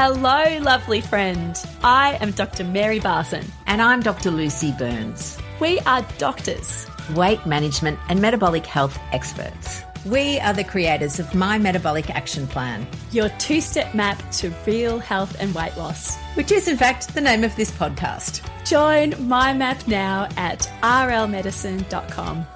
Hello, lovely friend. I am Dr. Mary Barson. And I'm Dr. Lucy Burns. We are doctors, weight management and metabolic health experts. We are the creators of My Metabolic Action Plan, your two-step map to real health and weight loss, which is in fact the name of this podcast. Join My Map now at rlmedicine.com.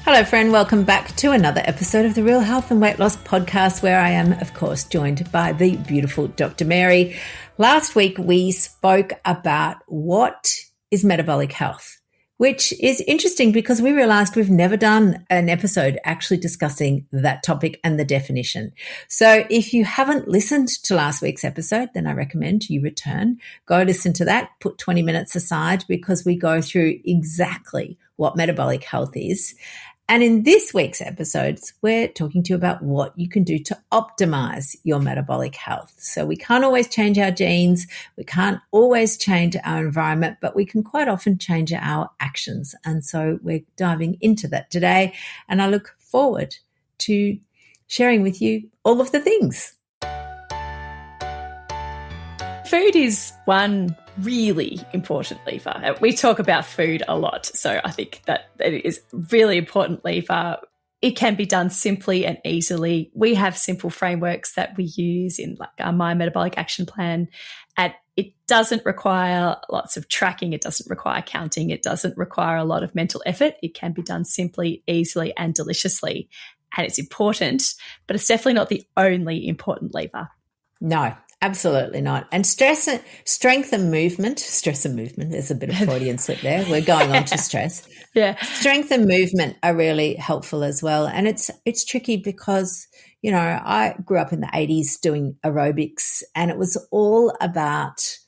Hello, friend. Welcome back to another episode of the Real Health and Weight Loss Podcast, where I am, of course, joined by the beautiful Dr. Mary. Last week, we spoke about what is metabolic health, which is interesting because we realized we've never done an episode actually discussing that topic and the definition. So if you haven't listened to last week's episode, then I recommend you return, go listen to that, put 20 minutes aside because we go through exactly what metabolic health is. And in this week's episodes, we're talking to you about what you can do to optimize your metabolic health. So we can't always change our genes. We can't always change our environment, but we can quite often change our actions. And so we're diving into that today. And I look forward to sharing with you all of the things. Food is one really important lever. We talk about food a lot, so I think that it is a really important lever. It can be done simply and easily. We have simple frameworks that we use in like our My Metabolic Action Plan, and it doesn't require lots of tracking. It doesn't require counting. It doesn't require a lot of mental effort. It can be done simply, easily, and deliciously, and it's important, but it's definitely not the only important lever. No. Absolutely not. And stress and movement, there's a bit of Freudian slip there. We're going on to stress. Yeah. Strength and movement are really helpful as well. And it's tricky because, you know, I grew up in the 80s doing aerobics and it was all about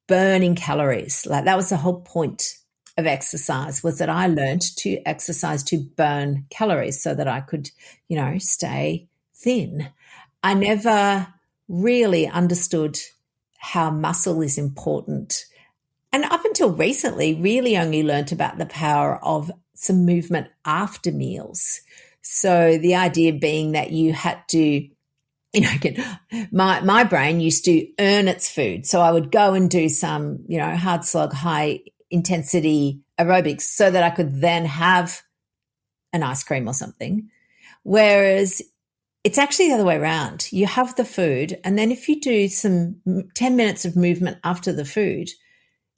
burning calories. Like that was the whole point of exercise, was that I learned to exercise to burn calories so that I could, you know, stay thin. I never really understood how muscle is important. And up until recently, really only learnt about the power of some movement after meals. So the idea being that you had to, you know, my brain used to earn its food. So I would go and do some, you know, hard slog, high intensity aerobics so that I could then have an ice cream or something. Whereas it's actually the other way around. You have the food, and then if you do some 10 minutes of movement after the food,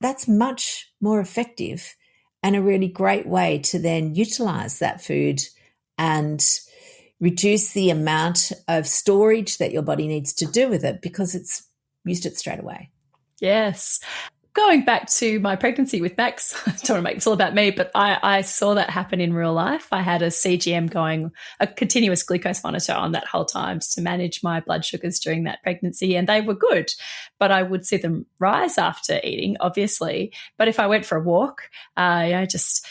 that's much more effective and a really great way to then utilize that food and reduce the amount of storage that your body needs to do with it because it's used it straight away. Yes. Going back to my pregnancy with Max, I don't want to make this all about me, but I saw that happen in real life. I had a CGM going, a continuous glucose monitor on that whole time to manage my blood sugars during that pregnancy, and they were good. But I would see them rise after eating, obviously. But if I went for a walk, just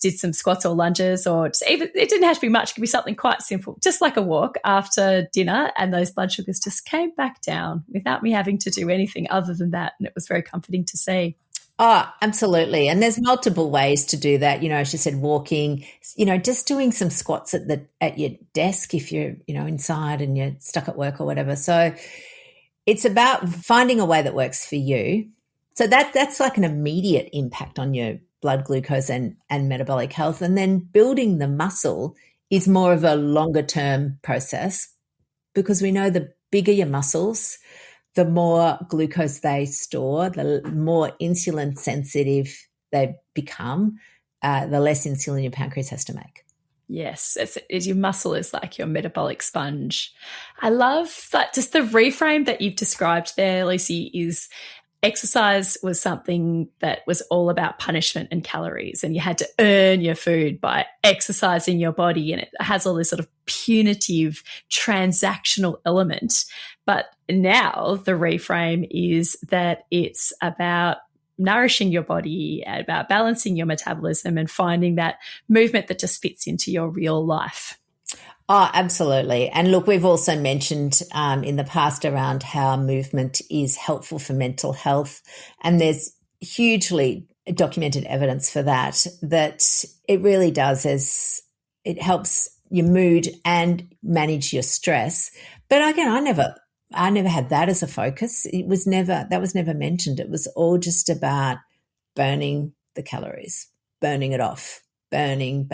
did some squats or lunges or just even, it didn't have to be much. It could be something quite simple, just like a walk after dinner, and those blood sugars just came back down without me having to do anything other than that. And it was very comforting to see. Oh, absolutely. And there's multiple ways to do that. You know, as you said, walking, you know, just doing some squats at your desk if you're, you know, inside and you're stuck at work or whatever. So it's about finding a way that works for you. So that's like an immediate impact on your blood glucose and metabolic health. And then building the muscle is more of a longer term process because we know the bigger your muscles, the more glucose they store, the more insulin sensitive they become, the less insulin your pancreas has to make. Yes, your muscle is like your metabolic sponge. I love that. Just the reframe that you've described there, Lucy, is exercise was something that was all about punishment and calories, and you had to earn your food by exercising your body, and it has all this sort of punitive transactional element. But now the reframe is that it's about nourishing your body, about balancing your metabolism and finding that movement that just fits into your real life. Oh, absolutely. And look, we've also mentioned in the past around how movement is helpful for mental health. And there's hugely documented evidence for that it really does, as it helps your mood and manage your stress. But again, I never had that as a focus. That was never mentioned. It was all just about burning the calories, burning it off, burning.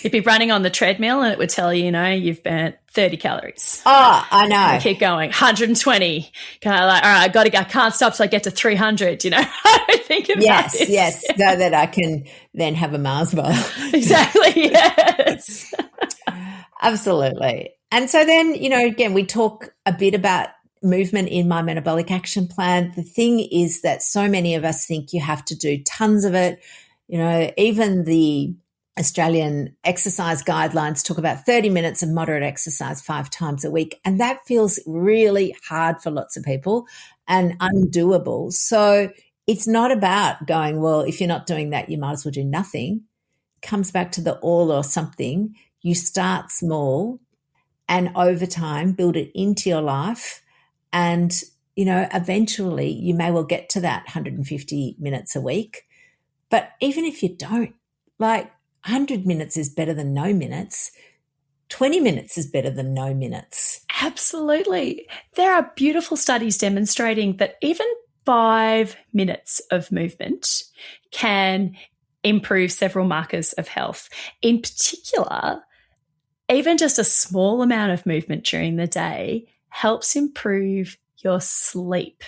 You'd be running on the treadmill and it would tell you, you've burnt 30 calories. Oh, I know. And keep going, 120. Kind of like, all right, I can't stop till I get to 300, I think about this. Yes, so that I can then have a Mars bar. Exactly, yes. Absolutely. And so then, again, we talk a bit about movement in my metabolic action plan. The thing is that so many of us think you have to do tons of it. Even the Australian exercise guidelines talk about 30 minutes of moderate exercise 5 times a week. And that feels really hard for lots of people and undoable. So it's not about going, well, if you're not doing that, you might as well do nothing. It comes back to the all or something. You start small and over time build it into your life. And, eventually you may well get to that 150 minutes a week. But even if you don't, 100 minutes is better than no minutes. 20 minutes is better than no minutes. Absolutely. There are beautiful studies demonstrating that even 5 minutes of movement can improve several markers of health. In particular, even just a small amount of movement during the day helps improve your sleep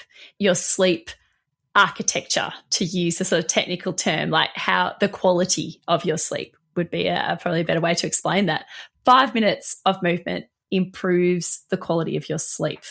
architecture, to use a sort of technical term, like how the quality of your sleep would be probably a better way to explain that. 5 minutes of movement improves the quality of your sleep.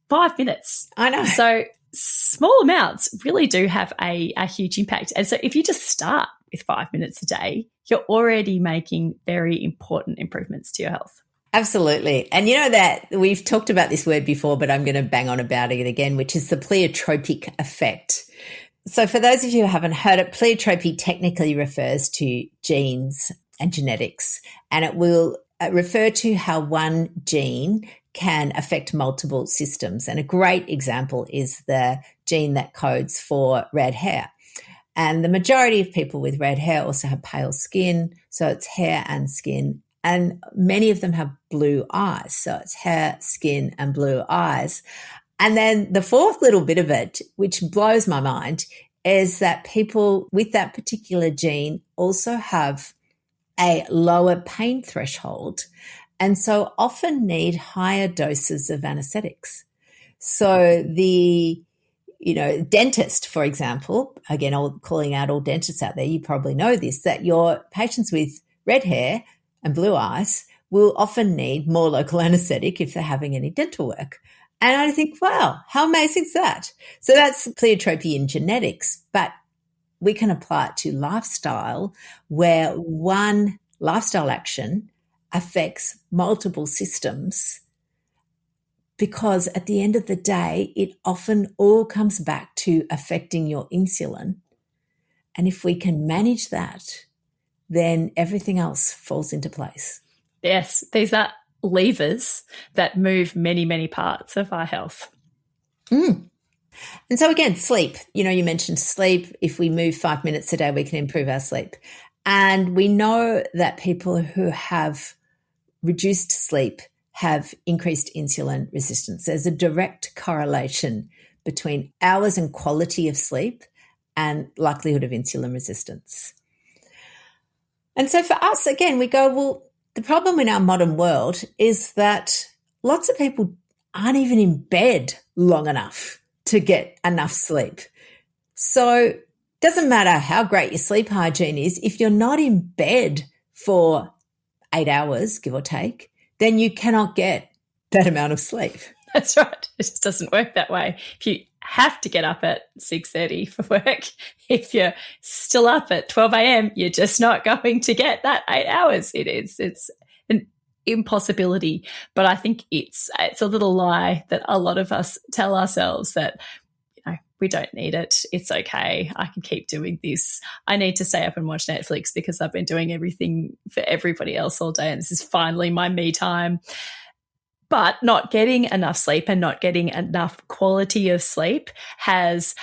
5 minutes. I know. So small amounts really do have a huge impact. And so if you just start with 5 minutes a day, you're already making very important improvements to your health. Absolutely. And that we've talked about this word before, but I'm going to bang on about it again, which is the pleiotropic effect. So for those of you who haven't heard it, pleiotropy technically refers to genes and genetics, and it will refer to how one gene can affect multiple systems. And a great example is the gene that codes for red hair. And the majority of people with red hair also have pale skin, so it's hair and skin. And many of them have blue eyes. So it's hair, skin, and blue eyes. And then the fourth little bit of it, which blows my mind, is that people with that particular gene also have a lower pain threshold and so often need higher doses of anesthetics. So the dentist, for example, again, calling out all dentists out there, you probably know this, that your patients with red hair and blue eyes will often need more local anesthetic if they're having any dental work. And I think, wow, how amazing is that? So that's pleiotropy in genetics, but we can apply it to lifestyle, where one lifestyle action affects multiple systems, because at the end of the day, it often all comes back to affecting your insulin. And if we can manage that, then everything else falls into place. Yes, these are levers that move many, many parts of our health. And so again, sleep. You mentioned sleep. If we move 5 minutes a day, we can improve our sleep. And we know that people who have reduced sleep have increased insulin resistance. There's a direct correlation between hours and quality of sleep and likelihood of insulin resistance. And so for us, again, we go, well, the problem in our modern world is that lots of people aren't even in bed long enough to get enough sleep. So it doesn't matter how great your sleep hygiene is, if you're not in bed for 8 hours, give or take, then you cannot get that amount of sleep. That's right. It just doesn't work that way. If you have to get up at 6:30 for work, if you're still up at 12 a.m., you're just not going to get that 8 hours. It's an impossibility. But I think it's a little lie that a lot of us tell ourselves, that we don't need it. It's okay. I can keep doing this. I need to stay up and watch Netflix because I've been doing everything for everybody else all day, and this is finally my me time. But not getting enough sleep and not getting enough quality of sleep has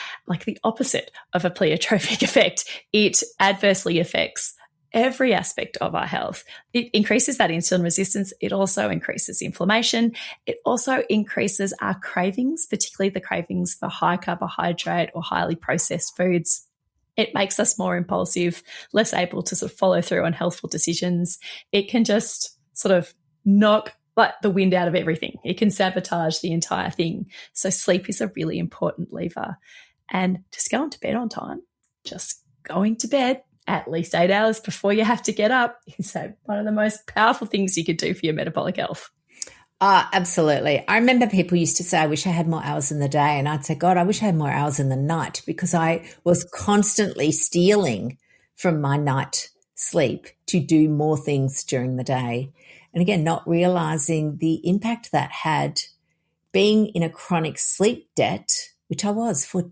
the opposite of a pleiotropic effect. It adversely affects every aspect of our health. It increases that insulin resistance. It also increases inflammation. It also increases our cravings, particularly the cravings for high carbohydrate or highly processed foods. It makes us more impulsive, less able to sort of follow through on healthful decisions. It can just sort of knock like the wind out of everything. It can sabotage the entire thing. So sleep is a really important lever. And just going to bed on time, just going to bed at least 8 hours before you have to get up is one of the most powerful things you could do for your metabolic health. Absolutely. I remember people used to say, I wish I had more hours in the day. And I'd say, God, I wish I had more hours in the night, because I was constantly stealing from my night sleep to do more things during the day. And again, not realizing the impact that had, being in a chronic sleep debt, which I was for,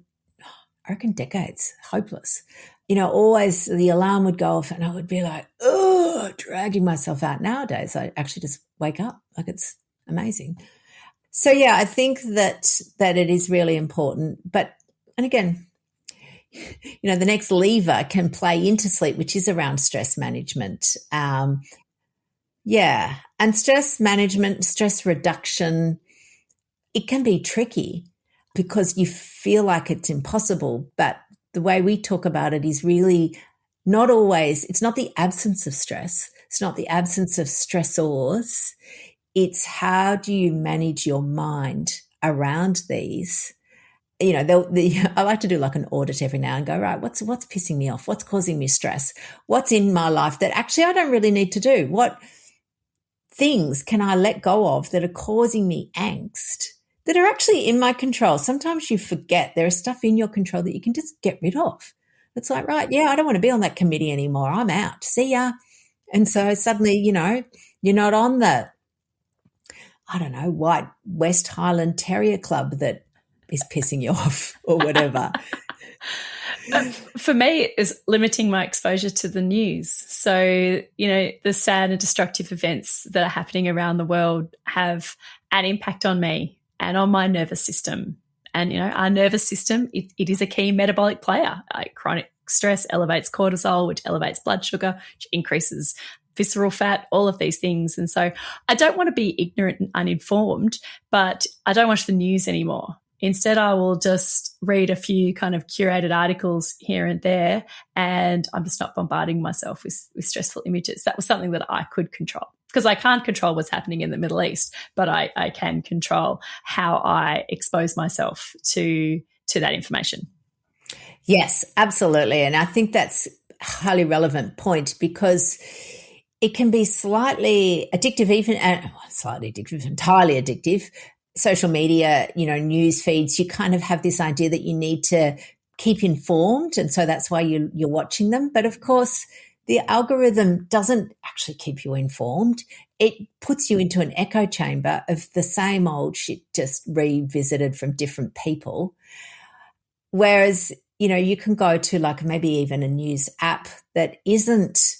I reckon, decades, hopeless. Always the alarm would go off and I would be like, oh, dragging myself out. Nowadays, I actually just wake up. Like, it's amazing. So, yeah, I think that it is really important. And again, the next lever can play into sleep, which is around stress management. And stress management, stress reduction, it can be tricky because you feel like it's impossible. But the way we talk about it is really not always, it's not the absence of stress. It's not the absence of stressors. It's how do you manage your mind around these? I like to do like an audit every now and go, right, what's pissing me off? What's causing me stress? What's in my life that actually I don't really need to do? What things can I let go of that are causing me angst that are actually in my control? Sometimes you forget there is stuff in your control that you can just get rid of. It's like, right, yeah, I don't want to be on that committee anymore. I'm out. See ya. And so suddenly, you're not on the, I don't know, white West Highland Terrier Club that is pissing you off or whatever. For me, it is limiting my exposure to the news. So, the sad and destructive events that are happening around the world have an impact on me and on my nervous system. And, our nervous system, it is a key metabolic player. Chronic stress elevates cortisol, which elevates blood sugar, which increases visceral fat, all of these things. And so I don't want to be ignorant and uninformed, but I don't watch the news anymore. Instead, I will just read a few kind of curated articles here and there, and I'm just not bombarding myself with stressful images. That was something that I could control, because I can't control what's happening in the Middle East, but I can control how I expose myself to that information. Yes, absolutely. And I think that's a highly relevant point, because it can be slightly addictive, entirely addictive. Social media, news feeds, you kind of have this idea that you need to keep informed. And so that's why you're watching them. But of course, the algorithm doesn't actually keep you informed. It puts you into an echo chamber of the same old shit, just revisited from different people. Whereas, you can go to like maybe even a news app that isn't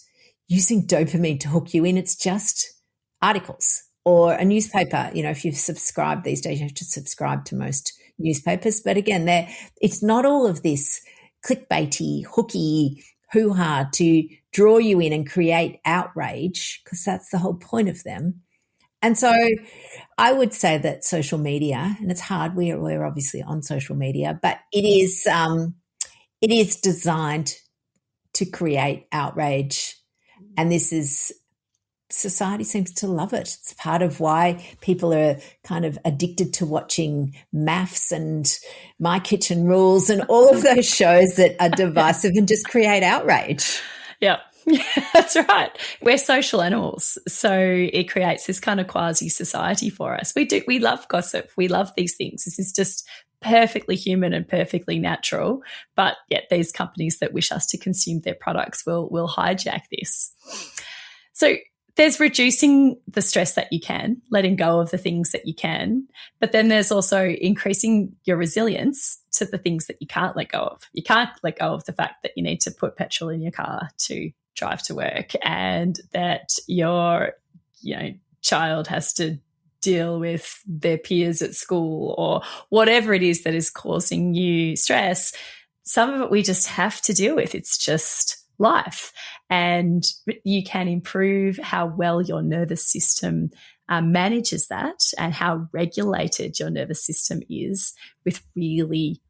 using dopamine to hook you in. It's just articles. Or a newspaper, if you subscribe these days, you have to subscribe to most newspapers. But again, it's not all of this clickbaity, hooky hoo-ha to draw you in and create outrage, because that's the whole point of them. And so I would say that social media, and it's hard, we're obviously on social media, but it is designed to create outrage. And society seems to love it. It's part of why people are kind of addicted to watching MAFS and My Kitchen Rules and all of those shows that are divisive and just create outrage. Yeah. That's right. We're social animals. So it creates this kind of quasi-society for us. We love gossip. We love these things. This is just perfectly human and perfectly natural. But yet these companies that wish us to consume their products will hijack this. So there's reducing the stress that you can, letting go of the things that you can, but then there's also increasing your resilience to the things that you can't let go of. You can't let go of the fact that you need to put petrol in your car to drive to work, and that your child has to deal with their peers at school, or whatever it is that is causing you stress. Some of it we just have to deal with. It's just life. And you can improve how well your nervous system manages that and how regulated your nervous system is with really,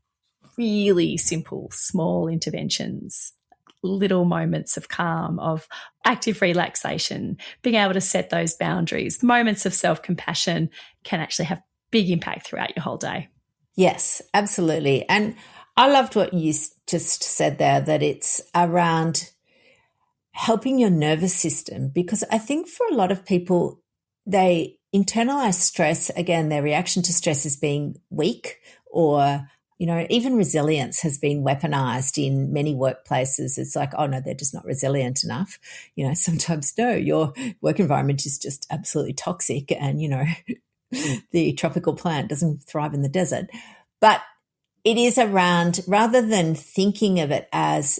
really simple, small interventions, little moments of calm, of active relaxation, being able to set those boundaries, moments of self-compassion can actually have big impact throughout your whole day. Yes, absolutely. And I loved what you just said there, that it's around helping your nervous system, because I think for a lot of people, they internalize stress, again, their reaction to stress is being weak, or, you know, even resilience has been weaponized in many workplaces. It's like, oh no, they're just not resilient enough. You know, sometimes no, your work environment is just absolutely toxic and, you know, the tropical plant doesn't thrive in the desert. But it is around, rather than thinking of it as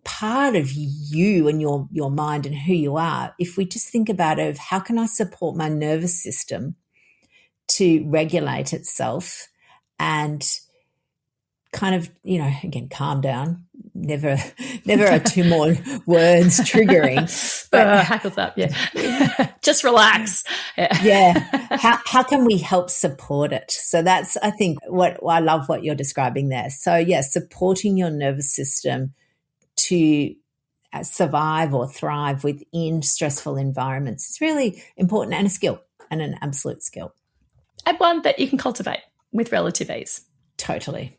part of you and your mind and who you are, if we just think about it, of how can I support my nervous system to regulate itself and kind of, you know, again, calm down. Never are two more words triggering. But hackles up, yeah. Just relax. Yeah. How can we help support it? So that's, I think, what I love what you're describing there. So yeah, supporting your nervous system to survive or thrive within stressful environments is really important, and a skill, and an absolute skill. And one that you can cultivate with relative ease. Totally.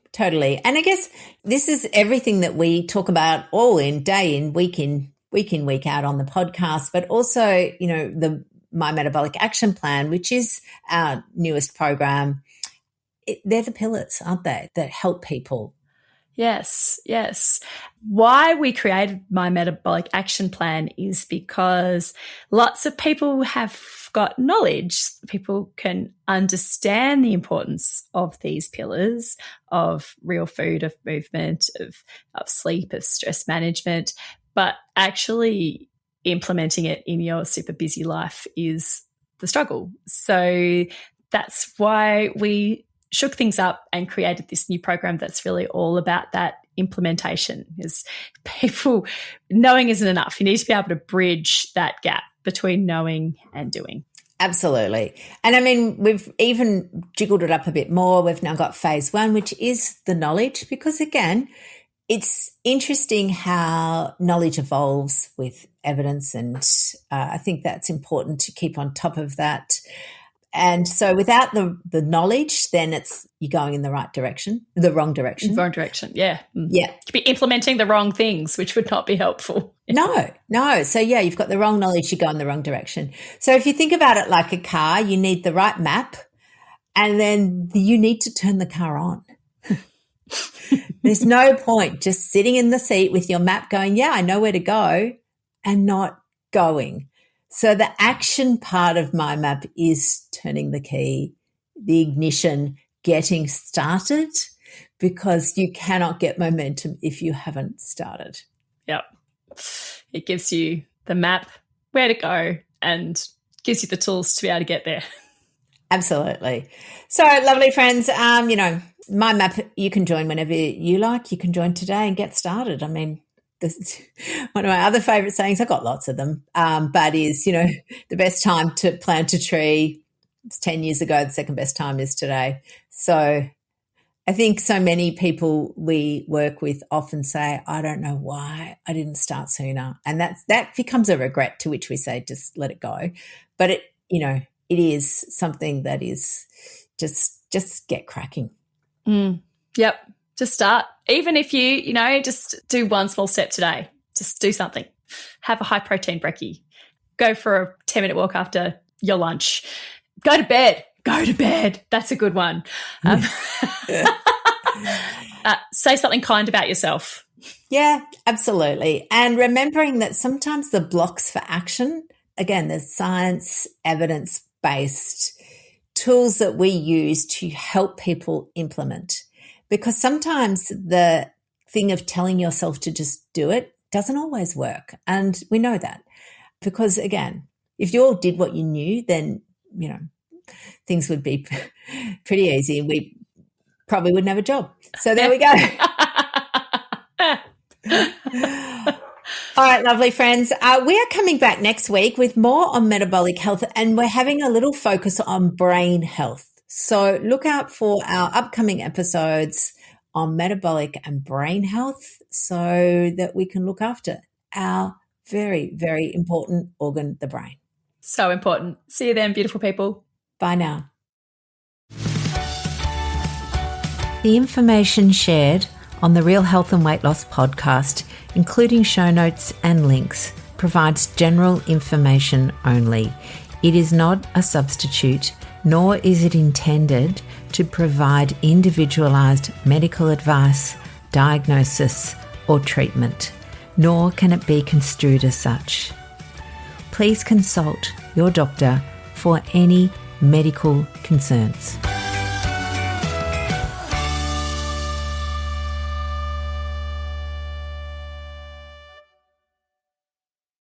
And I guess this is everything that we talk about all in, day in, week in, week out on the podcast, but also, you know, the My Metabolic Action Plan, which is our newest program. They're the pillars, aren't they, that help people? Yes. Why we created My Metabolic Action Plan is because lots of people have got knowledge. People can understand the importance of these pillars, of real food, of movement, of sleep, of stress management, but actually implementing it in your super busy life is the struggle. So that's why we shook things up and created this new program that's really all about that implementation. Is people, knowing isn't enough. You need to be able to bridge that gap between knowing and doing. Absolutely. And I mean, we've even jiggled it up a bit more. We've now got phase 1, which is the knowledge, because again, it's interesting how knowledge evolves with evidence. And I think that's important to keep on top of that. And so without the knowledge, then you're going in the right direction, the wrong direction. Wrong direction, yeah. Yeah. You could be implementing the wrong things, which would not be helpful. No. So, yeah, you've got the wrong knowledge, you go in the wrong direction. So if you think about it like a car, you need the right map, and then you need to turn the car on. There's no point just sitting in the seat with your map going, yeah, I know where to go, and not going. So the action part of my map is turning the key, the ignition, getting started, because you cannot get momentum if you haven't started. Yep. It gives you the map, where to go, and gives you the tools to be able to get there. Absolutely. So, lovely friends, you know, my map, you can join whenever you like. You can join today and get started. I mean, one of my other favourite sayings, I've got lots of them, but is, you know, the best time to plant a tree was 10 years ago. The second best time is today. So I think so many people we work with often say, I don't know why I didn't start sooner. And that becomes a regret, to which we say, just let it go. But it, you know, it is something that is just get cracking. Yep. Just start. Even if you know, just do one small step today. Just do something. Have a high protein brekkie. Go for a 10-minute walk after your lunch. Go to bed. That's a good one. Say something kind about yourself. Yeah, absolutely. And remembering that sometimes the blocks for action, again, there's science, evidence-based tools that we use to help people implement. Because sometimes the thing of telling yourself to just do it doesn't always work. And we know that, because, again, if you all did what you knew, then, you know, things would be pretty easy. We probably wouldn't have a job. So there we go. All right, lovely friends. We are coming back next week with more on metabolic health, and we're having a little focus on brain health. So look out for our upcoming episodes on metabolic and brain health so that we can look after our very, very important organ, the brain. So important. See you then, beautiful people. Bye now. The information shared on the Real Health and Weight Loss podcast, including show notes and links, provides general information only. It is not a substitute, nor is it intended to provide individualized medical advice, diagnosis, or treatment, nor can it be construed as such. Please consult your doctor for any medical concerns.